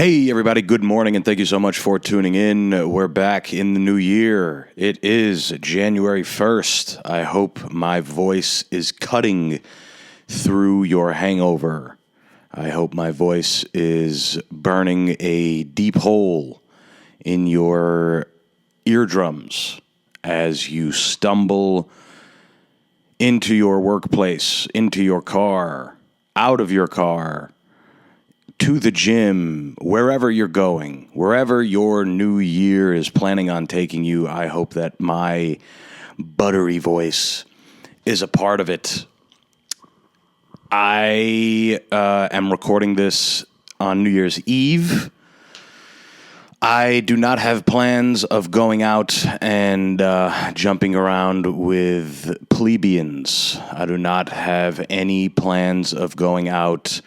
Hey, everybody, good morning, and thank you so much for tuning in. We're back in the new year. It is January 1st. I hope my voice is cutting through your hangover. I hope my voice is burning a deep hole in your eardrums as you stumble into your workplace, into your car, out of your car, to the gym, wherever you're going, wherever your new year is planning on taking you. I hope that my buttery voice is a part of it. I am recording this on New Year's Eve. I do not have plans of going out and jumping around with plebeians. I do not have any plans of going out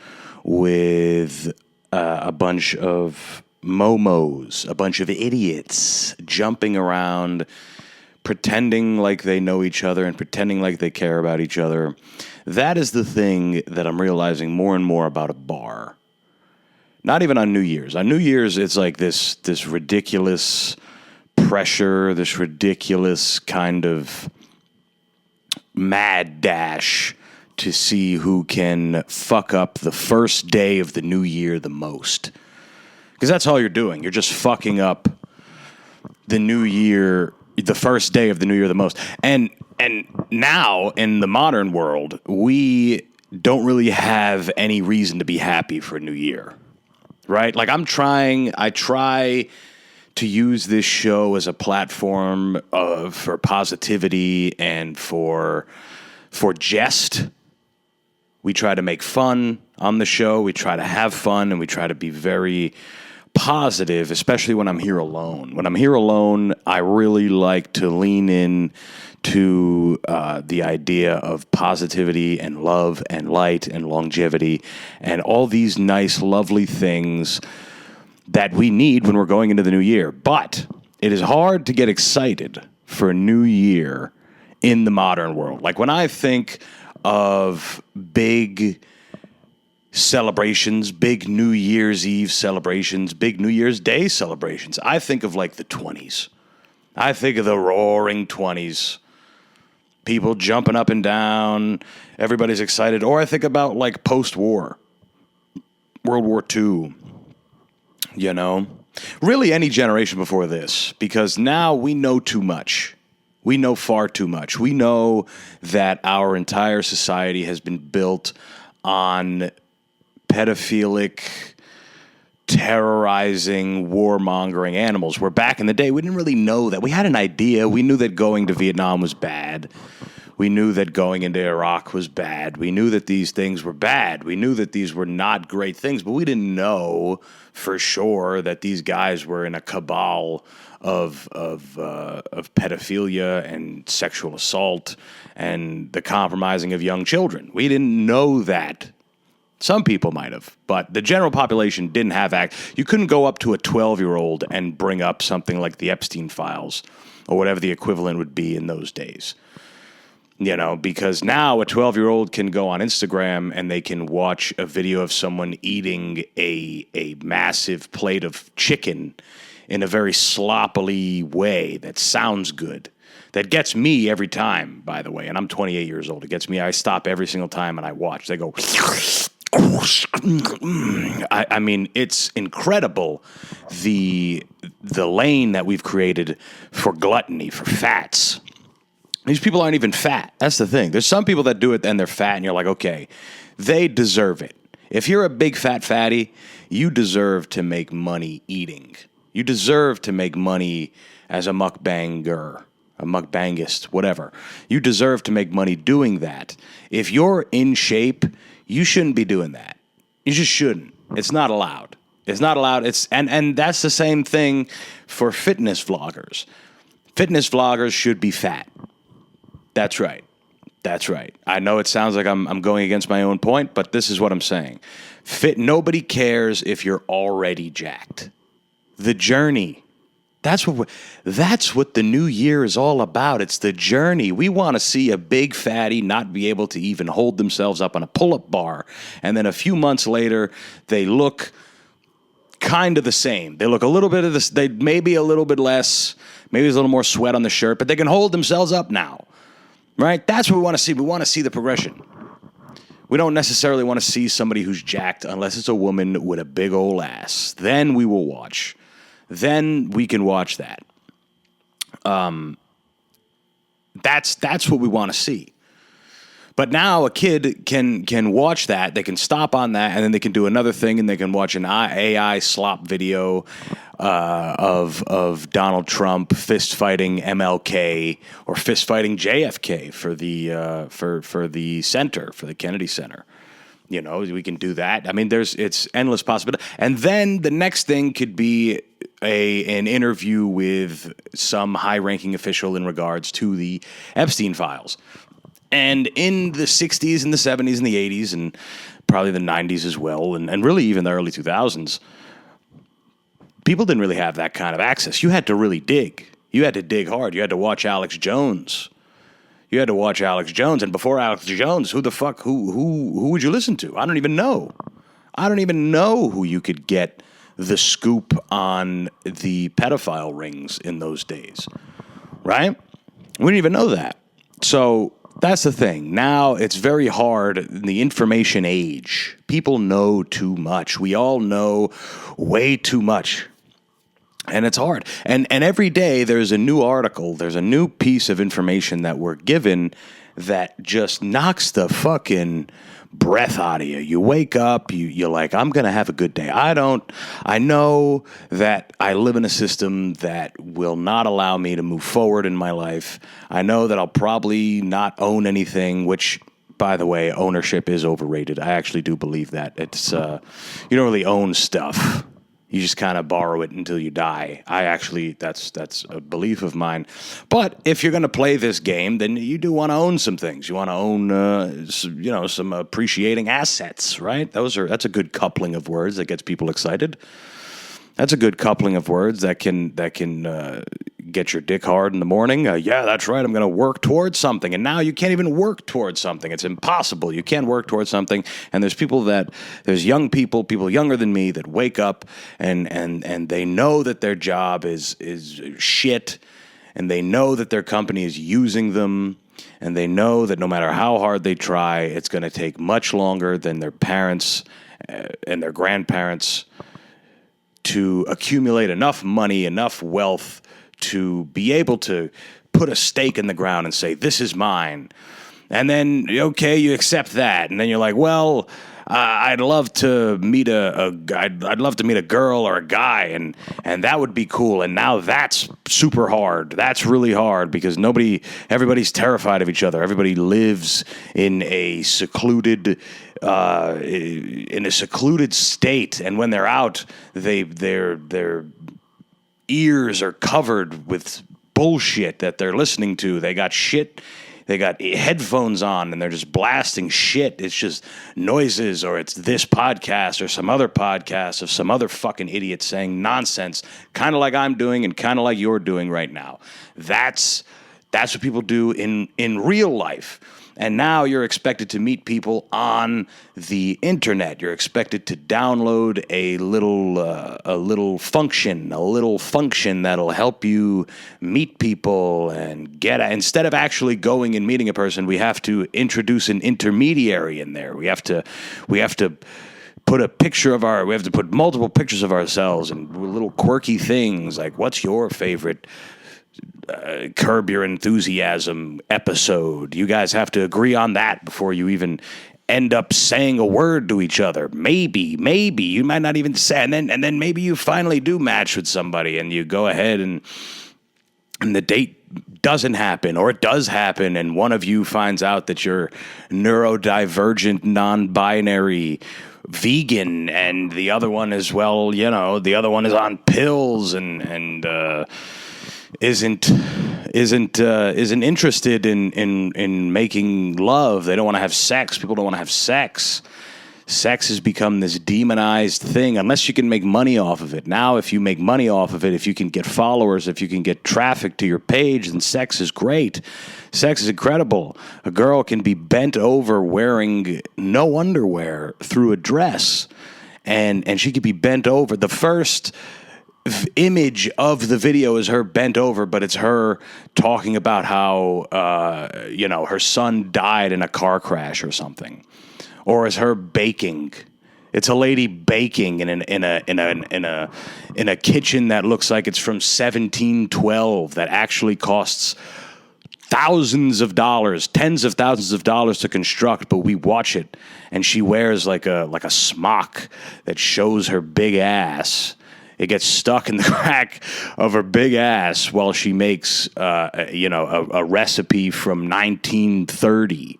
with a bunch of momos, a bunch of idiots jumping around, pretending like they know each other and pretending like they care about each other. That is the thing that I'm realizing more and more about a bar. Not even on New Year's. On New Year's, it's like this ridiculous pressure, this ridiculous kind of mad dash to see who can fuck up the first day of the new year the most. Because that's all you're doing. You're just fucking up the new year, the first day of the new year the most. And now, in the modern world, we don't really have any reason to be happy for a new year. Right? Like, I try to use this show as a platform for positivity and for jest. We try to make fun on the show. We try to have fun, and we try to be very positive, especially when I'm here alone. When I'm here alone, I really like to lean in to the idea of positivity and love and light and longevity and all these nice, lovely things that we need when we're going into the new year. But it is hard to get excited for a new year in the modern world. Like, when I think of big celebrations, big New Year's Eve celebrations, big New Year's Day celebrations, I think of like the 20s. I think of the roaring 20s. People jumping up and down, everybody's excited. Or I think about like post-war, World War II, you know? Really any generation before this, because now we know too much. We know far too much. We know that our entire society has been built on pedophilic, terrorizing, warmongering animals, where back in the day, we didn't really know that. We had an idea. We knew that going to Vietnam was bad. We knew that going into Iraq was bad. We knew that these things were bad. We knew that these were not great things, but we didn't know for sure that these guys were in a cabal of pedophilia and sexual assault and the compromising of young children. We didn't know that. Some people might have, but the general population didn't have You couldn't go up to a 12-year-old and bring up something like the Epstein files or whatever the equivalent would be in those days. You know, because now a 12-year-old can go on Instagram and they can watch a video of someone eating a massive plate of chicken in a very sloppily way that sounds good. That gets me every time, by the way, and I'm 28 years old. It gets me. I stop every single time and I watch. They go... I mean, it's incredible the lane that we've created for gluttony, for fats. These people aren't even fat. That's the thing. There's some people that do it and they're fat, and you're like, okay, they deserve it. If you're a big fat fatty, you deserve to make money eating. You deserve to make money as a mukbanger, a mukbangist, whatever. You deserve to make money doing that. If you're in shape, you shouldn't be doing that. You just shouldn't. It's not allowed. It's not allowed. And that's the same thing for fitness vloggers. Fitness vloggers should be fat. That's right. That's right. I know it sounds like I'm going against my own point, but this is what I'm saying. Nobody cares if you're already jacked. The journey. That's what the new year is all about. It's the journey. We want to see a big fatty not be able to even hold themselves up on a pull-up bar, and then a few months later, they look kind of the same. They look a little bit of this. They maybe a little bit less. Maybe there's a little more sweat on the shirt, but they can hold themselves up now, right? That's what we want to see. We want to see the progression. We don't necessarily want to see somebody who's jacked unless it's a woman with a big old ass. Then we will watch. Then we can watch that. That's what we want to see. But now a kid can watch that. They can stop on that, and then they can do another thing, and they can watch an AI slop video of Donald Trump fist fighting MLK or fist fighting JFK for the center, for the Kennedy Center. You know, we can do that. I mean, it's endless possibility. And then the next thing could be an interview with some high-ranking official in regards to the Epstein files. And in the 60s and the 70s and the 80s and probably the 90s as well, and really even the early 2000s, people didn't really have that kind of access. You had to really dig. You had to dig hard. You had to watch Alex Jones. And before Alex Jones, who would you listen to? I don't even know. I don't even know who you could get the scoop on the pedophile rings in those days, right? We didn't even know that. So that's the thing. Now it's very hard in the information age. People know too much. We all know way too much. And it's hard. And every day there's a new article, there's a new piece of information that we're given that just knocks the fucking breath out of you. You wake up, you're like, I'm going to have a good day. I know that I live in a system that will not allow me to move forward in my life. I know that I'll probably not own anything, which, by the way, ownership is overrated. I actually do believe that. It's you don't really own stuff. You just kind of borrow it until you die. That's a belief of mine. But if you're going to play this game, then you do want to own some things. You want to own, some appreciating assets, right? That's a good coupling of words that gets people excited. That's a good coupling of words that can get your dick hard in the morning. Yeah, that's right. I'm going to work towards something. And now you can't even work towards something. It's impossible. You can't work towards something. And there's young people younger than me that wake up and they know that their job is shit. And they know that their company is using them. And they know that no matter how hard they try, it's going to take much longer than their parents and their grandparents to accumulate enough money, enough wealth to be able to put a stake in the ground and say, this is mine. And then, okay, you accept that. And then you're like, well, I'd love to meet I'd love to meet a girl or a guy, and that would be cool. And now that's super hard. That's really hard because everybody's terrified of each other. Everybody lives in a secluded state, and when they're out, their ears are covered with bullshit that they're listening to. They got headphones on and they're just blasting shit. It's just noises, or it's this podcast or some other podcast of some other fucking idiot saying nonsense, kind of like I'm doing and kind of like you're doing right now. That's what people do in real life. And now you're expected to meet people on the internet. You're expected to download a little function that'll help you meet people and instead of actually going and meeting a person, we have to introduce an intermediary in there. We have to put we have to put multiple pictures of ourselves and little quirky things like, what's your favorite Curb Your Enthusiasm episode? You guys have to agree on that before you even end up saying a word to each other. Maybe you might not even say, and then maybe you finally do match with somebody and you go ahead and the date doesn't happen, or it does happen, and one of you finds out that you're neurodivergent, non-binary, vegan, and the other one is, the other one is on pills and isn't interested in making love. They don't want to have sex. People don't want to have sex. Sex has become this demonized thing unless you can make money off of it. Now, if you make money off of it, if you can get followers, if you can get traffic to your page, then sex is great. Sex is incredible. A girl can be bent over wearing no underwear through a dress and she could be bent over. The first image of the video is her bent over, but it's her talking about how her son died in a car crash or something, or is her baking. It's a lady baking in a kitchen that looks like it's from 1712 that actually costs thousands of dollars, tens of thousands of dollars to construct, but we watch it, and she wears like a smock that shows her big ass. It gets stuck in the crack of her big ass while she makes a recipe from 1930.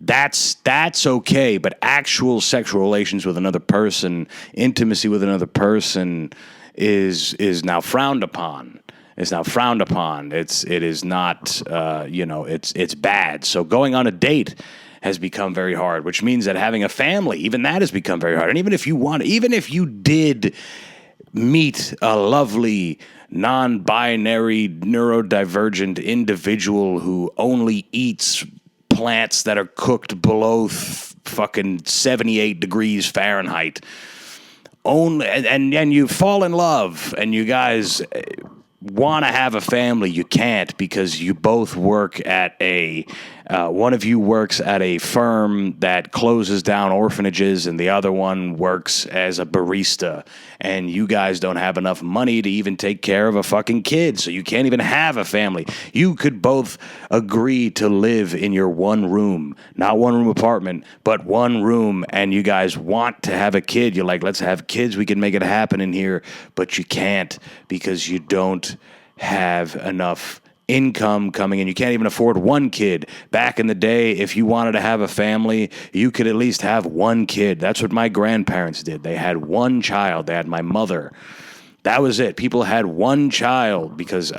That's okay, but actual sexual relations with another person, intimacy with another person is now frowned upon. It's now frowned upon. It is not, it's bad. So going on a date has become very hard, which means that having a family, even that has become very hard. And even if you did meet a lovely, non-binary, neurodivergent individual who only eats plants that are cooked below fucking 78 degrees Fahrenheit, and you fall in love, and you guys want to have a family, you can't because you both work at one of you works at a firm that closes down orphanages and the other one works as a barista, and you guys don't have enough money to even take care of a fucking kid, so you can't even have a family. You could both agree to live in your one room, not one room apartment, but one room, and you guys want to have a kid. You're like, let's have kids, we can make it happen in here, but you can't because you don't have enough income coming in. You can't even afford one kid. Back in the day, if you wanted to have a family, you could at least have one kid. That's what my grandparents did. They had one child. They had my mother. That was it. People had one child because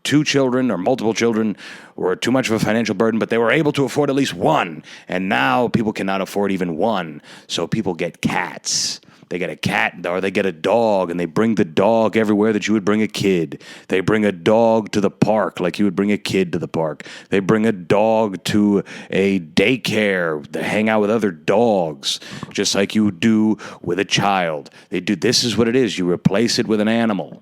two children or multiple children were too much of a financial burden, but they were able to afford at least one. And now people cannot afford even one. So people get cats. They get a cat or they get a dog, and they bring the dog everywhere that you would bring a kid. They bring a dog to the park like you would bring a kid to the park. They bring a dog to a daycare. They hang out with other dogs, just like you do with a child. This is what it is. You replace it with an animal.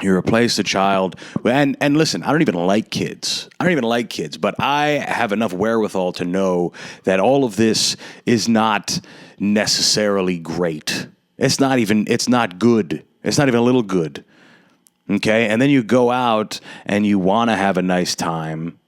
You replace the child. And listen, I don't even like kids. But I have enough wherewithal to know that all of this is not necessarily great. It's not good. It's not even a little good. Okay? And then you go out and you want to have a nice time.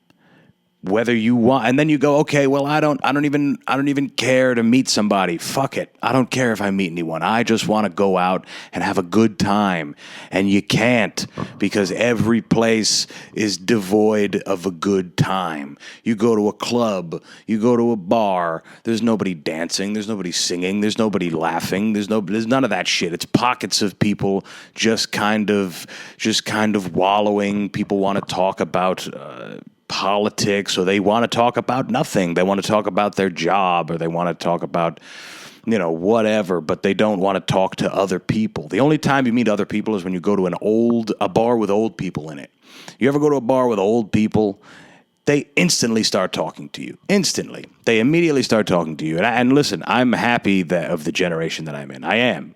Whether you want, and then you go, okay, well, I don't even care to meet somebody. Fuck it. I don't care if I meet anyone. I just want to go out and have a good time. And you can't because every place is devoid of a good time. You go to a club, you go to a bar, there's nobody dancing, there's nobody singing, there's nobody laughing, there's none of that shit. It's pockets of people just kind of wallowing. People want to talk about politics, or they want to talk about nothing. They want to talk about their job, or they want to talk about, whatever, but they don't want to talk to other people. The only time you meet other people is when you go to a bar with old people in it. You ever go to a bar with old people? They instantly start talking to you. Instantly. They immediately start talking to you. And listen, I'm happy of the generation that I'm in. I am.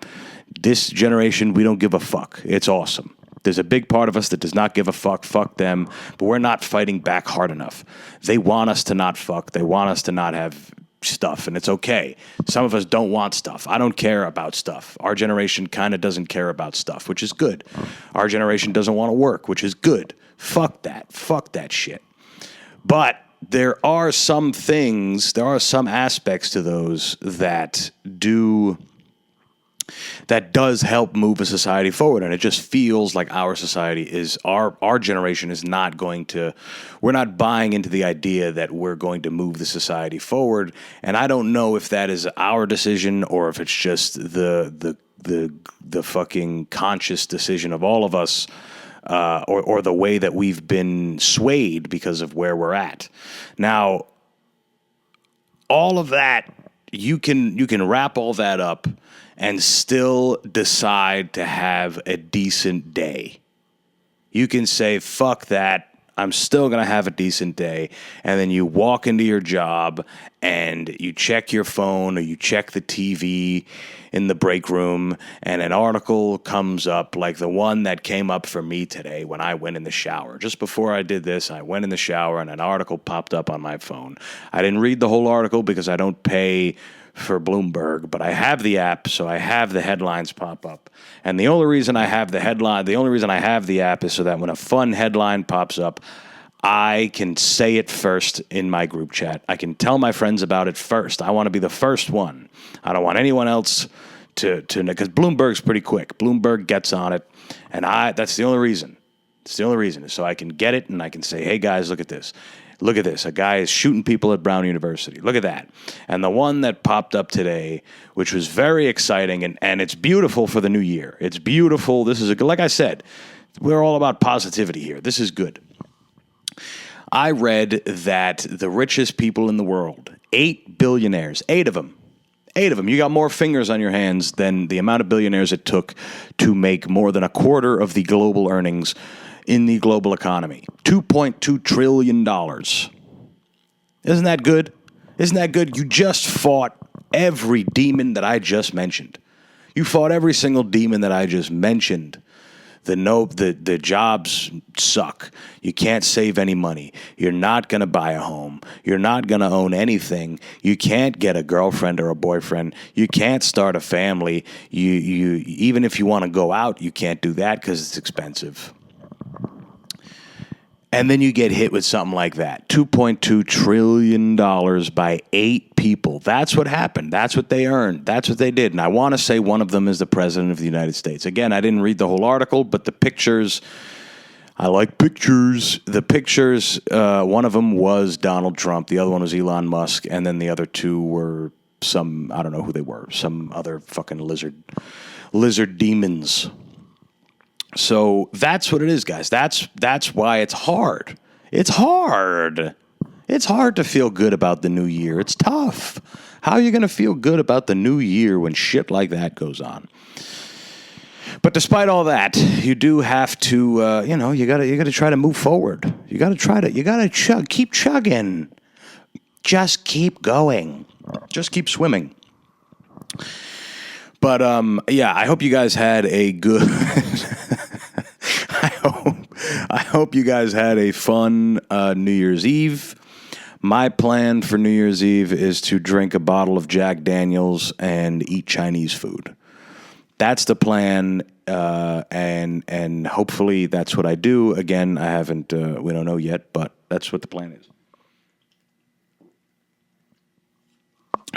This generation, we don't give a fuck. It's awesome. There's a big part of us that does not give a fuck. Fuck them. But we're not fighting back hard enough. They want us to not fuck. They want us to not have stuff, and it's okay. Some of us don't want stuff. I don't care about stuff. Our generation kind of doesn't care about stuff, which is good. Our generation doesn't want to work, which is good. Fuck that. Fuck that shit. But there are some aspects to those that does help move a society forward. And it just feels like our generation is not going to, we're not buying into the idea that we're going to move the society forward. And I don't know if that is our decision or if it's just the fucking conscious decision of all of us, or the way that we've been swayed because of where we're at. Now, all of that, you can wrap all that up and still decide to have a decent day. You can say, fuck that. I'm still going to have a decent day. And then you walk into your job and you check your phone or you check the TV in the break room and an article comes up like the one that came up for me today when I went in the shower. Just before I did this, I went in the shower and an article popped up on my phone. I didn't read the whole article because I don't pay for Bloomberg, but I have the app, so I have the headlines pop up. And the only reason I have the app is so that when a fun headline pops up, I can say it first in my group chat. I can tell my friends about it first. I want to be the first one. I don't want anyone else to because Bloomberg's pretty quick. Bloomberg gets on it, and that's the only reason. It's the only reason is so I can get it and I can say, hey guys, look at this. Look at this. A guy is shooting people at Brown University. Look at that. And the one that popped up today, which was very exciting, and it's beautiful for the new year. It's beautiful. This is, like I said, we're all about positivity here. This is good. I read that the richest people in the world, 8 billionaires, 8 of them. You got more fingers on your hands than the amount of billionaires it took to make more than a quarter of the global earnings in the global economy. $2.2 trillion. Isn't that good? Isn't that good? You just fought every demon that I just mentioned. You fought every single demon that I just mentioned. The jobs suck. You can't save any money. You're not going to buy a home. You're not going to own anything. You can't get a girlfriend or a boyfriend. You can't start a family. You even if you want to go out, you can't do that because it's expensive. And then you get hit with something like that. $2.2 trillion by 8 people. That's what happened. That's what they earned. That's what they did. And I want to say one of them is the President of the United States. Again, I didn't read the whole article, but the pictures, I like pictures. The pictures, one of them was Donald Trump. The other one was Elon Musk. And then the other 2 were I don't know who they were, some other fucking lizard demons. So that's what it is, guys. That's why it's hard. It's hard. It's hard to feel good about the new year. It's tough. How are you going to feel good about the new year when shit like that goes on? But despite all that, you do have to, you got to try to move forward. You got to keep chugging. Just keep going. Just keep swimming. But I hope you guys had a good. I hope you guys had a fun New Year's Eve. My plan for New Year's Eve is to drink a bottle of Jack Daniels and eat Chinese food. That's the plan, and hopefully that's what I do. Again, I haven't. We don't know yet, but that's what the plan is.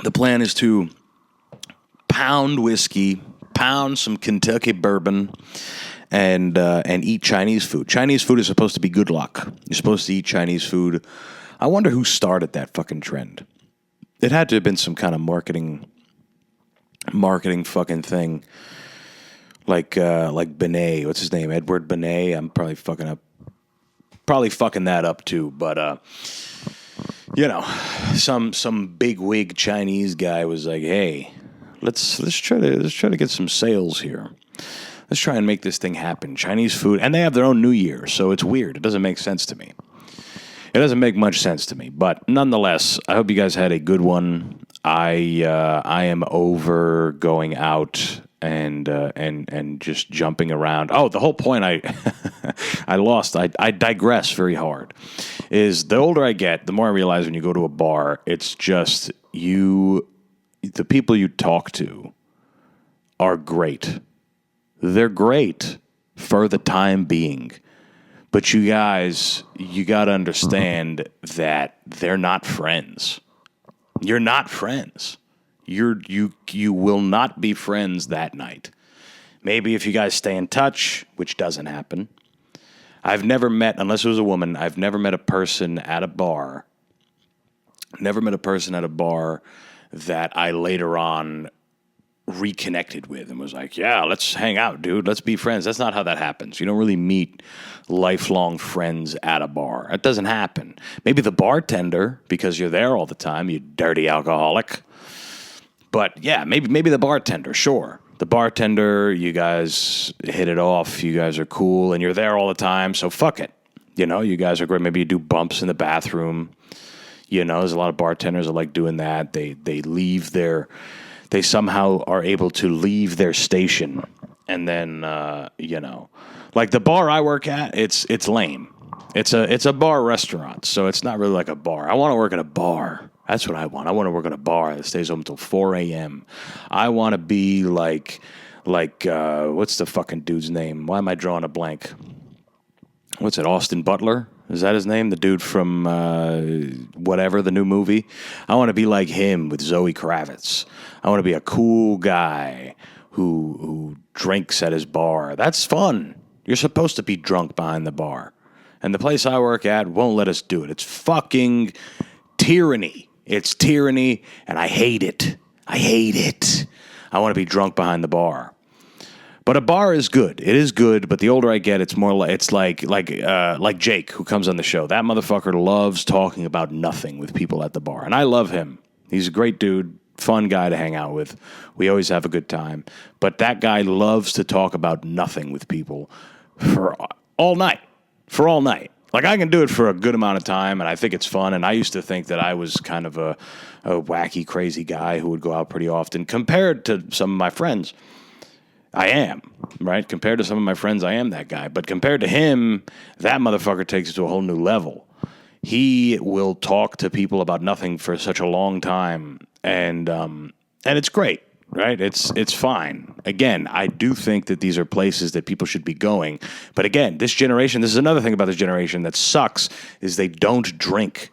The plan is to pound whiskey, pound some Kentucky bourbon, and eat Chinese food. Chinese food is supposed to be good luck. You're supposed to eat Chinese food. I wonder who started that fucking trend. It had to have been some kind of marketing fucking thing. Like Benet. What's his name? Edward Benet. I'm probably fucking that up too. But some big wig Chinese guy was like, hey, let's try to get some sales here. Let's try and make this thing happen. Chinese food, and they have their own New Year, so it's weird. It doesn't make sense to me. It doesn't make much sense to me, but nonetheless, I hope you guys had a good one. I am over going out and just jumping around. Oh, the whole point I digress very hard. Is the older I get, the more I realize when you go to a bar, it's just the people you talk to are great. They're great for the time being. But you guys, you got to understand that they're not friends. You're not friends. You will not be friends that night. Maybe if you guys stay in touch, which doesn't happen. I've never met, unless it was a woman, I've never met a person at a bar. Never met a person at a bar that I later on reconnected with and was like, yeah, let's hang out, dude. Let's be friends. That's not how that happens. You don't really meet lifelong friends at a bar. That doesn't happen. Maybe the bartender, because you're there all the time, you dirty alcoholic. But yeah, maybe the bartender, sure. The bartender, you guys hit it off. You guys are cool and you're there all the time. So fuck it. You know, you guys are great. Maybe you do bumps in the bathroom. You know, there's a lot of bartenders that like doing that. They somehow are able to leave their station, and then you know, like the bar I work at, it's lame. It's a bar restaurant, so it's not really like a bar. I want to work at a bar. That's what I want. I want to work at a bar that stays open until 4 a.m. I want to be like what's the fucking dude's name? Why am I drawing a blank? What's it, Austin Butler? Is that his name? The dude from whatever, the new movie? I want to be like him with Zoe Kravitz. I want to be a cool guy who drinks at his bar. That's fun. You're supposed to be drunk behind the bar. And the place I work at won't let us do it. It's fucking tyranny. It's tyranny, and I hate it. I hate it. I want to be drunk behind the bar. But a bar is good. It is good, but the older I get, it's more like like Jake, who comes on the show. That motherfucker loves talking about nothing with people at the bar, and I love him. He's a great dude, fun guy to hang out with. We always have a good time. But that guy loves to talk about nothing with people for all night. For all night. Like, I can do it for a good amount of time, and I think it's fun. And I used to think that I was kind of a wacky, crazy guy who would go out pretty often. Compared to some of my friends, I am, right? Compared to some of my friends, I am that guy. But compared to him, that motherfucker takes it to a whole new level. He will talk to people about nothing for such a long time, and it's great, right? It's fine. Again, I do think that these are places that people should be going. But again, this generation, this is another thing about this generation that sucks, is they don't drink.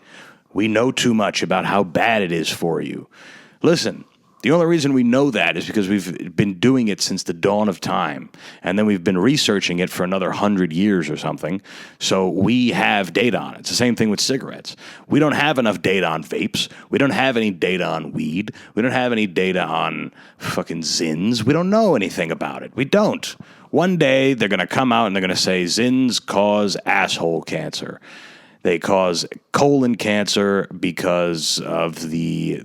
We know too much about how bad it is for you. Listen, the only reason we know that is because we've been doing it since the dawn of time, and then we've been researching it for another 100 years or something, so we have data on it. It's the same thing with cigarettes. We don't have enough data on vapes. We don't have any data on weed. We don't have any data on fucking Zins. We don't know anything about it. We don't. One day, they're going to come out and they're going to say, Zins cause asshole cancer. They cause colon cancer because of the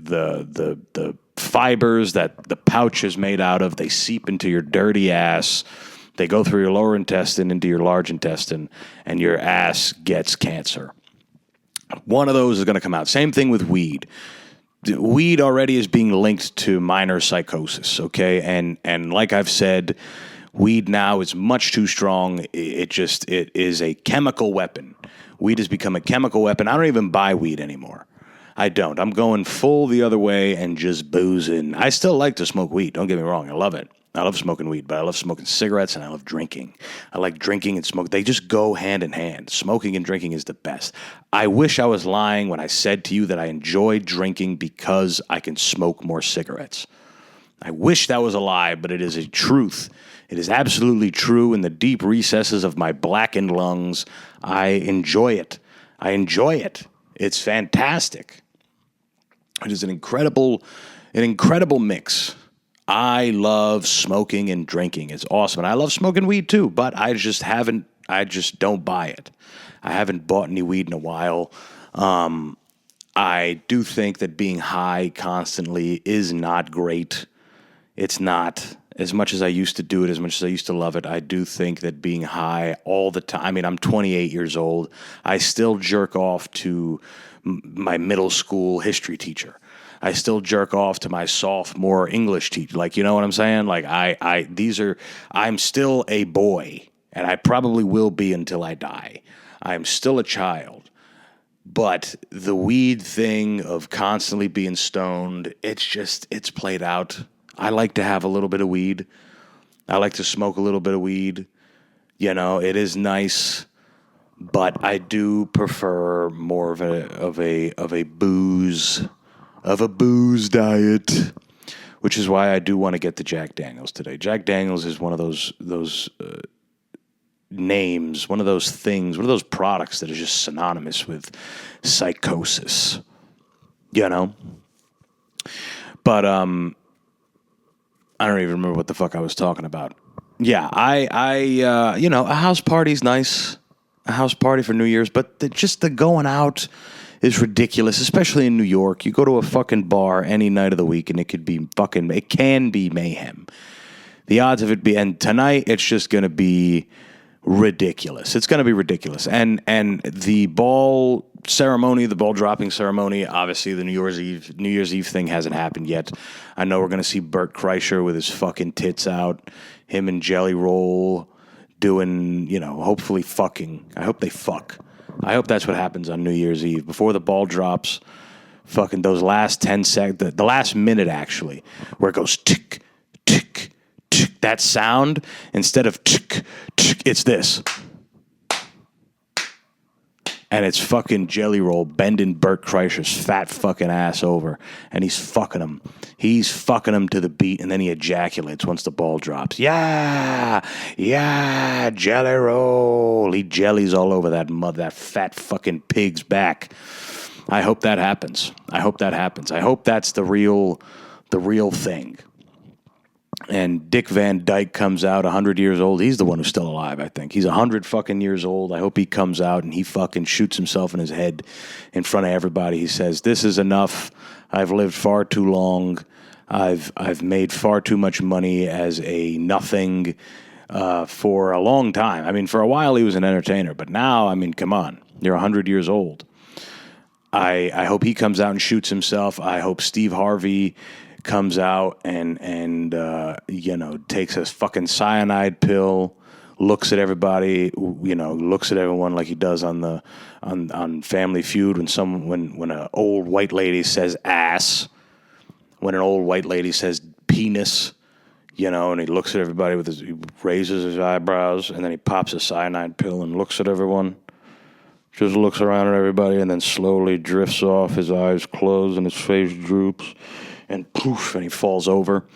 fibers that the pouch is made out of. They seep into your dirty ass. They go through your lower intestine into your large intestine, and your ass gets cancer. One of those is going to come out. Same thing with weed. Weed already is being linked to minor psychosis, okay? And like I've said, weed now is much too strong. It is a chemical weapon. Weed has become a chemical weapon. I don't even buy weed anymore. I don't. I'm going full the other way and just boozing. I still like to smoke weed. Don't get me wrong. I love it. I love smoking weed, but I love smoking cigarettes and I love drinking. I like drinking and smoking. They just go hand in hand. Smoking and drinking is the best. I wish I was lying when I said to you that I enjoy drinking because I can smoke more cigarettes. I wish that was a lie, but it is a truth. It is absolutely true in the deep recesses of my blackened lungs. I enjoy it. I enjoy it. It's fantastic. It is an incredible mix. I love smoking and drinking. It's awesome. And I love smoking weed too, but I just don't buy it. I haven't bought any weed in a while. I do think that being high constantly is not great. It's not. As much as I used to do it, as much as I used to love it, I do think that being high all the time, I mean, I'm 28 years old. I still jerk off to my middle school history teacher. I still jerk off to my sophomore English teacher. Like, you know what I'm saying? Like, I'm still a boy, and I probably will be until I die. I'm still a child. But the weed thing of constantly being stoned, it's played out. I like to have a little bit of weed. I like to smoke a little bit of weed. You know, it is nice, but I do prefer more of a booze diet, which is why I do want to get the Jack Daniels today. Jack Daniels is one of those names, one of those things, one of those products that is just synonymous with psychosis. You know? But I don't even remember what the fuck I was talking about. Yeah, a house party's nice. A house party for New Year's, but the going out is ridiculous, especially in New York. You go to a fucking bar any night of the week, and it can be mayhem. The odds of it and tonight, it's just going to be ridiculous. It's going to be ridiculous. And the ball ceremony, the ball dropping ceremony, obviously the New Year's Eve thing hasn't happened yet. I know we're going to see Bert Kreischer with his fucking tits out, him and Jelly Roll doing, hopefully fucking. I hope they fuck. I hope that's what happens on New Year's Eve. Before the ball drops, fucking those last 10 seconds, the last minute actually, where it goes tick, tick, tick, that sound, instead of tick, tick, it's this. And it's fucking Jelly Roll bending Bert Kreischer's fat fucking ass over, and he's fucking him. He's fucking him to the beat, and then he ejaculates once the ball drops. Yeah, Jelly Roll. He jellies all over that fat fucking pig's back. I hope that happens. I hope that's the real thing. And Dick Van Dyke comes out 100 years old. He's the one who's still alive, I think. He's 100 fucking years old. I hope he comes out and he fucking shoots himself in his head in front of everybody. He says, "This is enough. I've lived far too long. I've made far too much money as a nothing for a long time." I mean, for a while he was an entertainer, but now, I mean, come on. You're 100 years old. I hope he comes out and shoots himself. I hope Steve Harvey comes out and takes a fucking cyanide pill, looks at everybody, looks at everyone like he does on Family Feud when an old white lady says ass, when an old white lady says penis, and he looks at everybody he raises his eyebrows, and then he pops a cyanide pill and looks at everyone. Just looks around at everybody and then slowly drifts off. His eyes close and his face droops. And poof, and he falls over.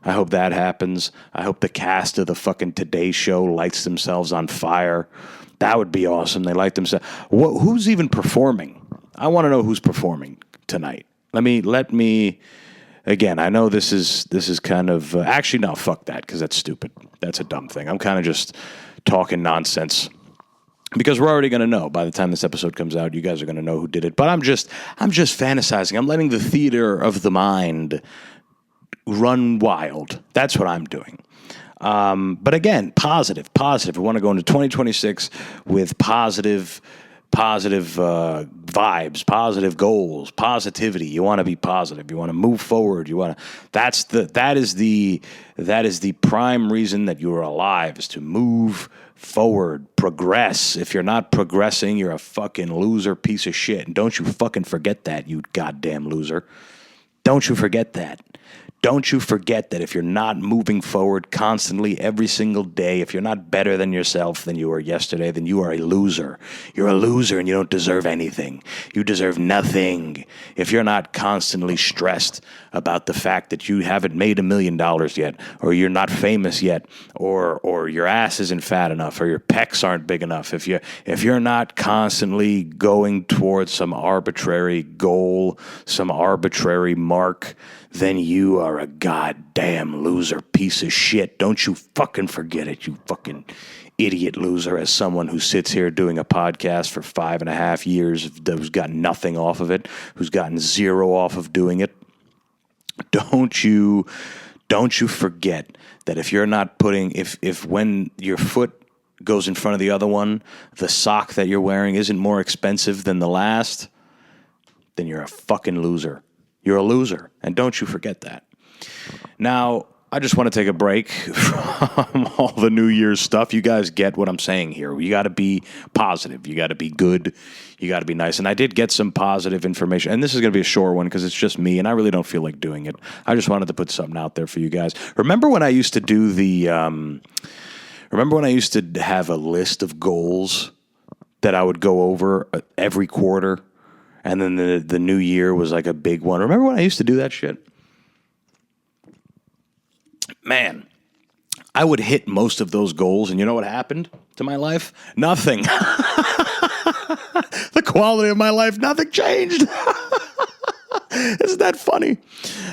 I hope that happens. I hope the cast of the fucking Today Show lights themselves on fire. That would be awesome. They light themselves. Who's even performing? I want to know who's performing tonight. Let me. Again, I know this is kind of actually no, fuck that, because that's stupid. That's a dumb thing. I'm kind of just talking nonsense. Because we're already going to know by the time this episode comes out, you guys are going to know who did it. But I'm just fantasizing. I'm letting the theater of the mind run wild. That's what I'm doing. But again, positive. We want to go into 2026 with positive vibes, positive goals, positivity. You want to be positive. You want to move forward. That is the prime reason that you are alive, is to move forward, progress. If you're not progressing, you're a fucking loser piece of shit. And don't you fucking forget that, you goddamn loser. Don't you forget that. Don't you forget that if you're not moving forward constantly every single day, if you're not better than yourself than you were yesterday, then you are a loser. You're a loser and you don't deserve anything. You deserve nothing. If you're not constantly stressed about the fact that you haven't made $1 million yet, or you're not famous yet, or your ass isn't fat enough, or your pecs aren't big enough, if you're not constantly going towards some arbitrary goal, some arbitrary mark, then you are a goddamn loser piece of shit. Don't you fucking forget it, you fucking idiot loser. As someone who sits here doing a podcast for 5.5 years, who's got nothing off of it, who's gotten zero off of doing it, don't you forget that if you're not putting, if when your foot goes in front of the other one, the sock that you're wearing isn't more expensive than the last, then you're a fucking loser. You're a loser, and don't you forget that. Now, I just want to take a break from all the New Year's stuff. You guys get what I'm saying here. You got to be positive. You got to be good. You got to be nice. And I did get some positive information, and this is going to be a short one because it's just me, and I really don't feel like doing it. I just wanted to put something out there for you guys. Remember when I used to do remember when I used to have a list of goals that I would go over every quarter? And then the new year was like a big one. Remember when I used to do that shit? Man, I would hit most of those goals, and you know what happened to my life? Nothing. The quality of my life, nothing changed. Isn't that funny?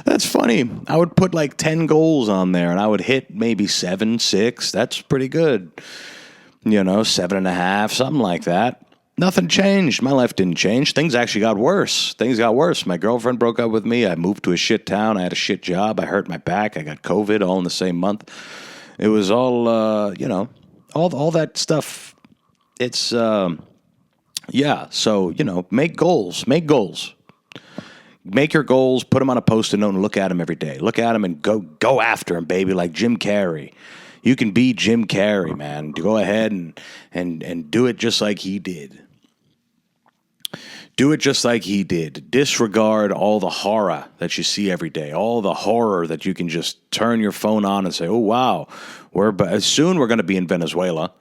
That's funny. I would put like 10 goals on there, and I would hit maybe 7, 6. That's pretty good. 7.5, something like that. Nothing changed. My life didn't change. Things actually got worse. My girlfriend broke up with me. I moved to a shit town. I had a shit job. I hurt my back. I got COVID all in the same month. It was all, all that stuff. It's yeah. So make goals. Make your goals. Put them on a post-it note and look at them every day. Look at them and go after them, baby. Like Jim Carrey. You can be Jim Carrey, man. Go ahead and do it just like he did. Do it just like he did. Disregard all the horror that you see every day, all the horror that you can just turn your phone on and say, oh, wow, soon we're going to be in Venezuela.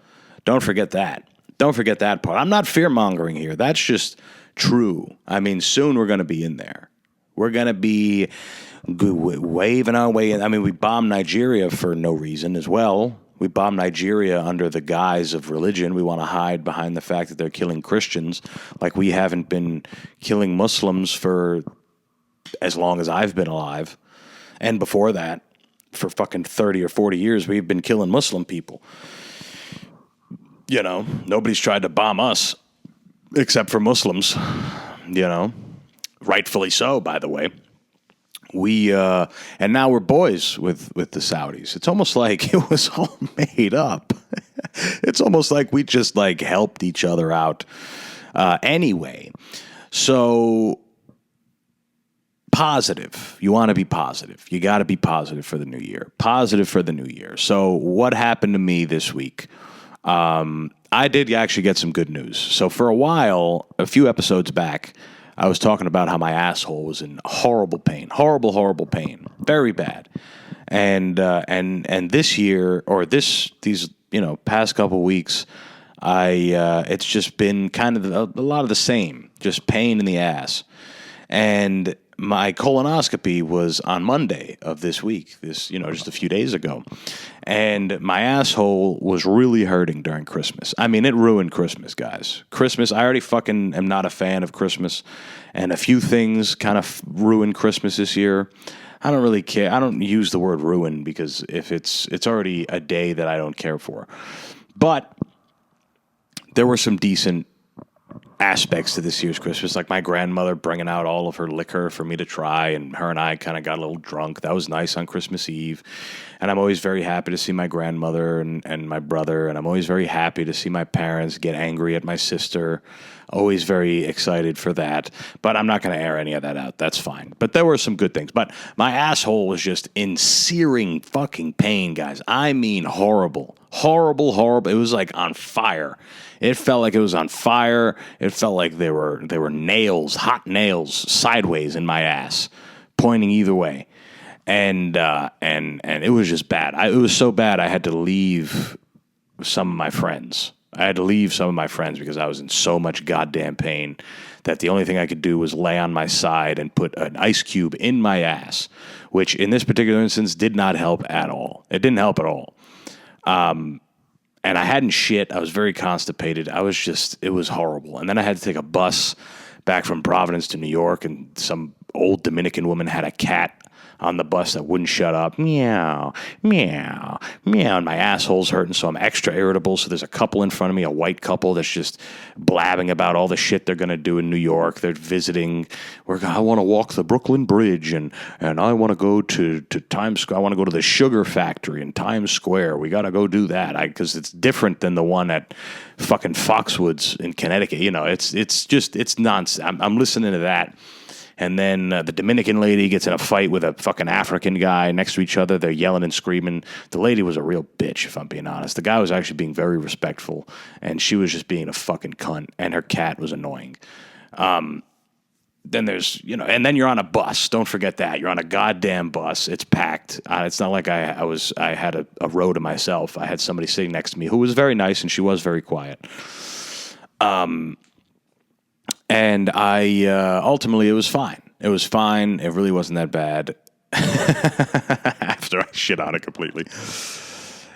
Don't forget that. Don't forget that part. I'm not fear-mongering here. That's just true. I mean, soon we're going to be in there. We're going to be waving our way in. I mean, we bombed Nigeria for no reason as well. We bomb Nigeria under the guise of religion. We want to hide behind the fact that they're killing Christians, like we haven't been killing Muslims for as long as I've been alive. And before that, for fucking 30 or 40 years, we've been killing Muslim people. Nobody's tried to bomb us except for Muslims, Rightfully so, by the way. And now we're boys with the Saudis. It's almost like it was all made up. It's almost like we just helped each other out anyway. So positive. You want to be positive. You got to be positive for the new year. Positive for the new year. So what happened to me this week? I did actually get some good news. So for a while, a few episodes back, I was talking about how my asshole was in horrible pain, horrible pain, very bad, and this year or these past couple weeks, it's just been kind of a lot of the same, just pain in the ass, and my colonoscopy was on Monday of this week, just a few days ago, and my asshole was really hurting during Christmas. I mean, it ruined Christmas, guys. Christmas, I already fucking am not a fan of Christmas, and a few things kind of ruined Christmas this year. I don't really care. I don't use the word ruin because if it's already a day that I don't care for. But there were some decent aspects to this year's Christmas, like my grandmother bringing out all of her liquor for me to try, and her and I kind of got a little drunk. That was nice on Christmas Eve, and I'm always very happy to see my grandmother and my brother, and I'm always very happy to see my parents get angry at my sister. Always very excited for that, but I'm not going to air any of that out. That's fine. But there were some good things. But my asshole was just in searing fucking pain, guys. I mean horrible. It was like on fire. It felt like it was on fire. It felt like there were nails, hot nails, sideways in my ass, pointing either way, and it was just bad. It was so bad I had to leave some of my friends. Because I was in so much goddamn pain that the only thing I could do was lay on my side and put an ice cube in my ass, which in this particular instance did not help at all. It didn't help at all. And I hadn't shit. I was very constipated. It was horrible. And then I had to take a bus back from Providence to New York, and some old Dominican woman had a cat on the bus that wouldn't shut up. Meow, meow, meow. And my asshole's hurting, so I'm extra irritable. So there's a couple in front of me, a white couple that's just blabbing about all the shit they're going to do in New York. They're visiting. I want to walk the Brooklyn Bridge, and I want to go to Times Square. I want to go to the sugar factory in Times Square. We got to go do that because it's different than the one at fucking Foxwoods in Connecticut. It's nonsense. I'm listening to that. And then the Dominican lady gets in a fight with a fucking African guy next to each other. They're yelling and screaming. The lady was a real bitch, if I'm being honest. The guy was actually being very respectful, and she was just being a fucking cunt, and her cat was annoying. Then there's, and then you're on a bus. Don't forget that. You're on a goddamn bus. It's packed. It's not like I had a row to myself. I had somebody sitting next to me who was very nice, and she was very quiet. And I ultimately, it was fine. It was fine. It really wasn't that bad after I shit on it completely.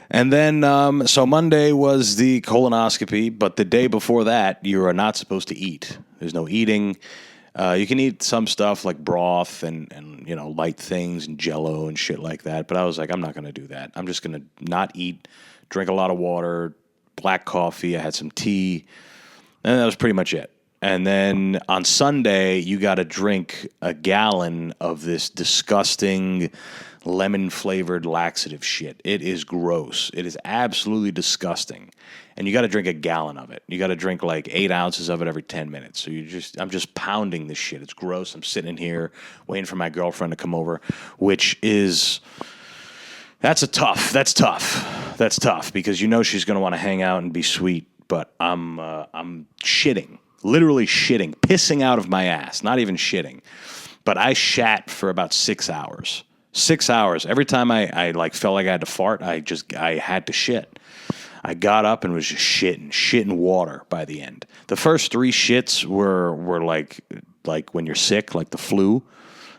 And then, so Monday was the colonoscopy, but the day before that, you are not supposed to eat. There's no eating. You can eat some stuff like broth and light things and Jell-O and shit like that. But I was like, I'm not going to do that. I'm just going to not eat, drink a lot of water, black coffee. I had some tea, and that was pretty much it. And then on Sunday, you got to drink a gallon of this disgusting lemon-flavored laxative shit. It is gross. It is absolutely disgusting. And you got to drink a gallon of it. You got to drink like 8 ounces of it every 10 minutes. So I'm just pounding this shit. It's gross. I'm sitting in here waiting for my girlfriend to come over, which is, that's tough. That's tough because you know she's going to want to hang out and be sweet. But I'm shitting, literally shitting, pissing out of my ass, not even shitting. But I shat for about 6 hours. 6 hours. Every time I like felt like I had to fart, I had to shit. I got up and was just shitting water by the end. The first 3 shits were like when you're sick, like the flu,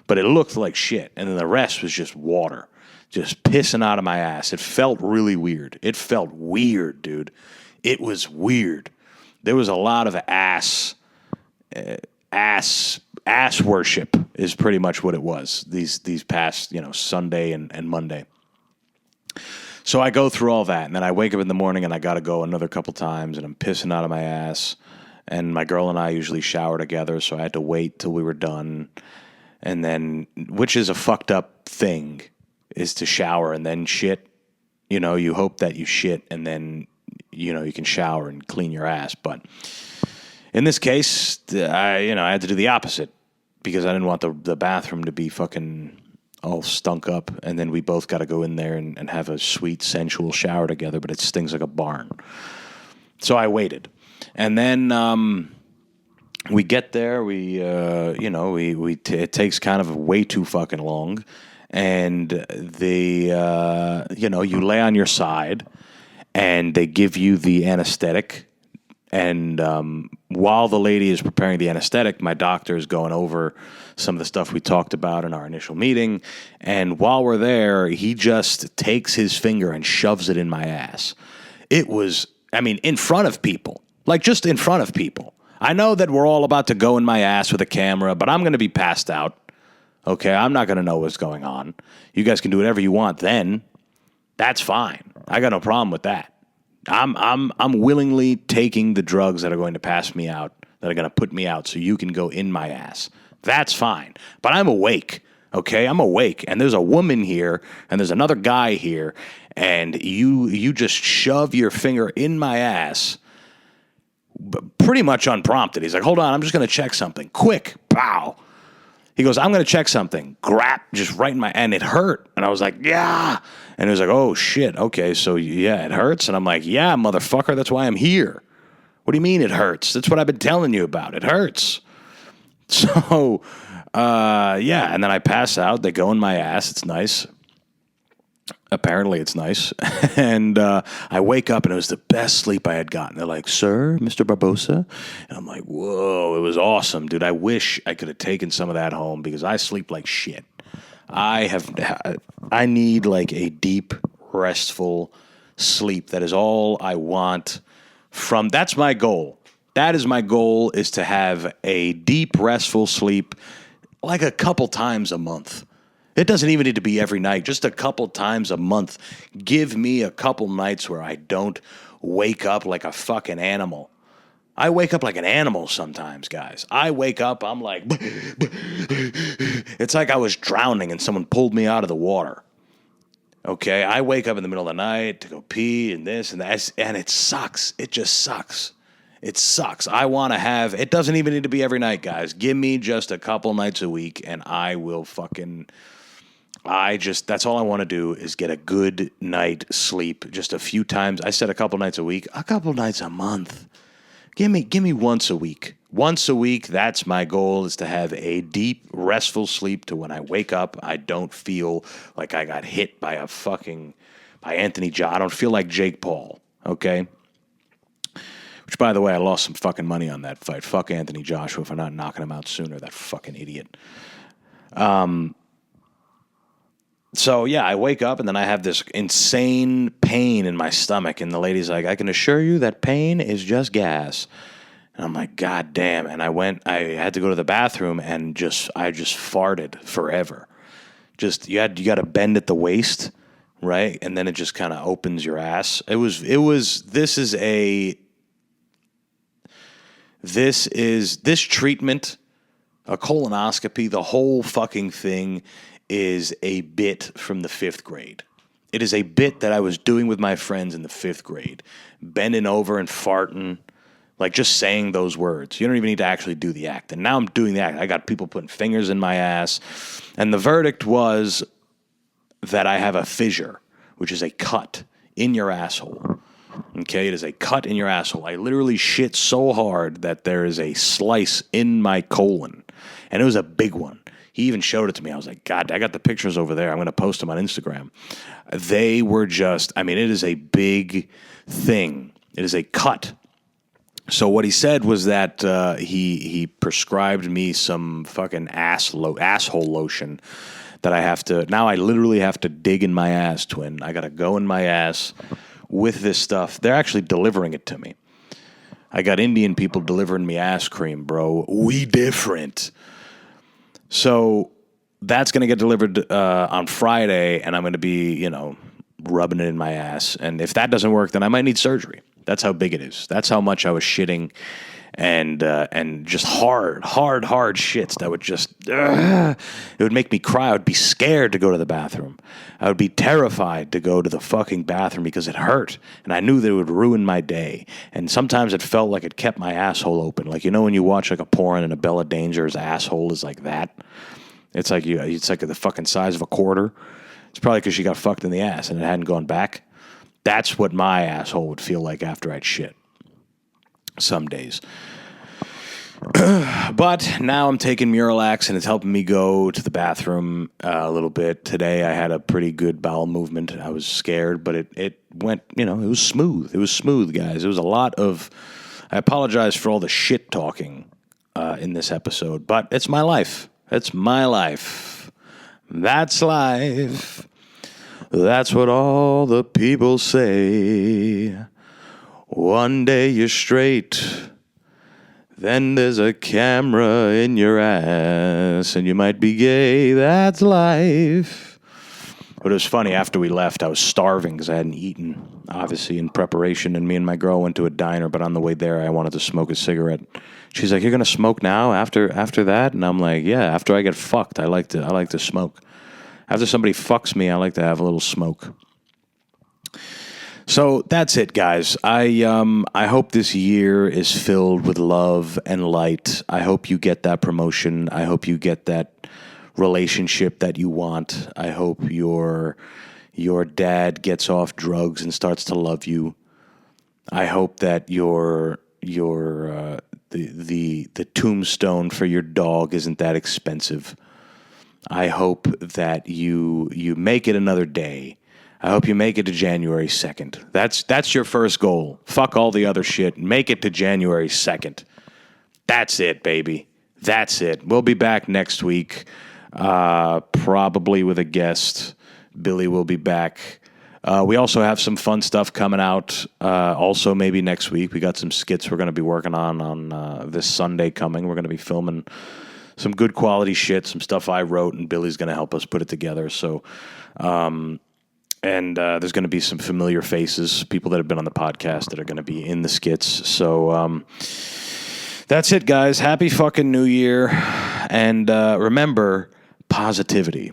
but it looked like shit. And then the rest was just water, just pissing out of my ass. It felt really weird. It felt weird, dude. It was weird. There was a lot of ass worship is pretty much what it was these past, Sunday and Monday. So I go through all that, and then I wake up in the morning, and I got to go another couple times, and I'm pissing out of my ass. And my girl and I usually shower together, so I had to wait till we were done. And then, which is a fucked up thing, is to shower and then shit. You hope that you shit, and then, you can shower and clean your ass. But in this case, I had to do the opposite because I didn't want the bathroom to be fucking all stunk up, and then we both got to go in there and have a sweet, sensual shower together, but it stings like a barn. So I waited. And then we get there, it takes kind of way too fucking long, and you lay on your side, and they give you the anesthetic. And while the lady is preparing the anesthetic, my doctor is going over some of the stuff we talked about in our initial meeting. And while we're there, he just takes his finger and shoves it in my ass. It was, in front of people. Like, just in front of people. I know that we're all about to go in my ass with a camera, but I'm going to be passed out. Okay, I'm not going to know what's going on. You guys can do whatever you want then. That's fine. I got no problem with that. I'm willingly taking the drugs that are going to pass me out, that are going to put me out, so you can go in my ass. That's fine. But I'm awake, okay? I'm awake, and there's a woman here, and there's another guy here, and you just shove your finger in my ass, pretty much unprompted. He's like, hold on, I'm just going to check something. Quick, pow. He goes, I'm going to check something. Grap, just right in my, and it hurt. And I was like, yeah. And he was like, oh, shit. Okay, so yeah, it hurts. And I'm like, yeah, motherfucker, that's why I'm here. What do you mean it hurts? That's what I've been telling you about. It hurts. So, yeah, and then I pass out. They go in my ass. It's nice. Apparently it's nice. And I wake up, and it was the best sleep I had gotten. They're like, sir, Mr. Barbosa? And I'm like, whoa, it was awesome, dude. I wish I could have taken some of that home because I sleep like shit. I need like a deep, restful sleep. That is all I want that's my goal. That is my goal, is to have a deep, restful sleep like a couple times a month. It doesn't even need to be every night, just a couple times a month. Give me a couple nights where I don't wake up like a fucking animal. I wake up like an animal sometimes, guys. I wake up, I'm like, it's like I was drowning and someone pulled me out of the water. Okay, I wake up in the middle of the night to go pee and this and that, and it sucks. It just sucks. It sucks. I want to have, it doesn't even need to be every night, guys. Give me just a couple nights a week, and I will that's all I want to do is get a good night sleep just a few times. I said a couple nights a week, a couple nights a month. Give me once a week. Once a week, that's my goal, is to have a deep, restful sleep to when I wake up, I don't feel like I got hit by Anthony Joshua. I don't feel like Jake Paul, okay? Which, by the way, I lost some fucking money on that fight. Fuck Anthony Joshua for not knocking him out sooner, that fucking idiot. So, yeah, I wake up, and then I have this insane pain in my stomach, and the lady's like, I can assure you that pain is just gas. And I'm like, God damn. And I had to go to the bathroom, and I just farted forever. Just, you got to bend at the waist, right? And then it just kind of opens your ass. This treatment, a colonoscopy, the whole fucking thing is a bit from the 5th grade. It is a bit that I was doing with my friends in the 5th grade, bending over and farting, like just saying those words. You don't even need to actually do the act. And now I'm doing the act. I got people putting fingers in my ass. And the verdict was that I have a fissure, which is a cut in your asshole. Okay, it is a cut in your asshole. I literally shit so hard that there is a slice in my colon. And it was a big one. He even showed it to me. I was like, God, I got the pictures over there. I'm going to post them on Instagram. They were just, I mean, it is a big thing. It is a cut. So what he said was that he prescribed me some fucking asshole lotion that I have to, now I literally have to dig in my ass, twin. I got to go in my ass with this stuff. They're actually delivering it to me. I got Indian people delivering me ass cream, bro. We different. So that's going to get delivered on Friday, and I'm going to be, rubbing it in my ass. And if that doesn't work, then I might need surgery. That's how big it is. That's how much I was shitting and just hard shits that would just, it would make me cry. I would be scared to go to the bathroom. I would be terrified to go to the fucking bathroom because it hurt. And I knew that it would ruin my day. And sometimes it felt like it kept my asshole open. Like, when you watch like a porn and a Bella Danger's asshole is like that. It's like it's like the fucking size of a quarter. It's probably because she got fucked in the ass and it hadn't gone back. That's what my asshole would feel like after I'd shit. Some days. But now I'm taking Muralax and it's helping me go to the bathroom a little bit. Today I had a pretty good bowel movement. I was scared, but it went, it was smooth. It was smooth, guys. It was a lot of, I apologize for all the shit talking in this episode, but it's my life. It's my life. That's life. That's what all the people say. One day you're straight, then there's a camera in your ass, and you might be gay. That's life. But it was funny, after we left, I was starving because I hadn't eaten, obviously, in preparation, and me and my girl went to a diner, but on the way there, I wanted to smoke a cigarette. She's like, "You're going to smoke now after that?" And I'm like, "Yeah, after I get fucked, I like to smoke. After somebody fucks me, I like to have a little smoke." So that's it, guys. I hope this year is filled with love and light. I hope you get that promotion. I hope you get that relationship that you want. I hope your dad gets off drugs and starts to love you. I hope that the tombstone for your dog isn't that expensive. I hope that you make it another day. I hope you make it to January 2nd. That's your first goal. Fuck all the other shit. Make it to January 2nd. That's it, baby. That's it. We'll be back next week, probably with a guest. Billy will be back. We also have some fun stuff coming out. Also, maybe next week. We got some skits we're going to be working on this Sunday coming. We're going to be filming some good quality shit, some stuff I wrote, and Billy's going to help us put it together. So, and there's going to be some familiar faces, people that have been on the podcast that are going to be in the skits. So that's it, guys. Happy fucking New Year. And remember, positivity.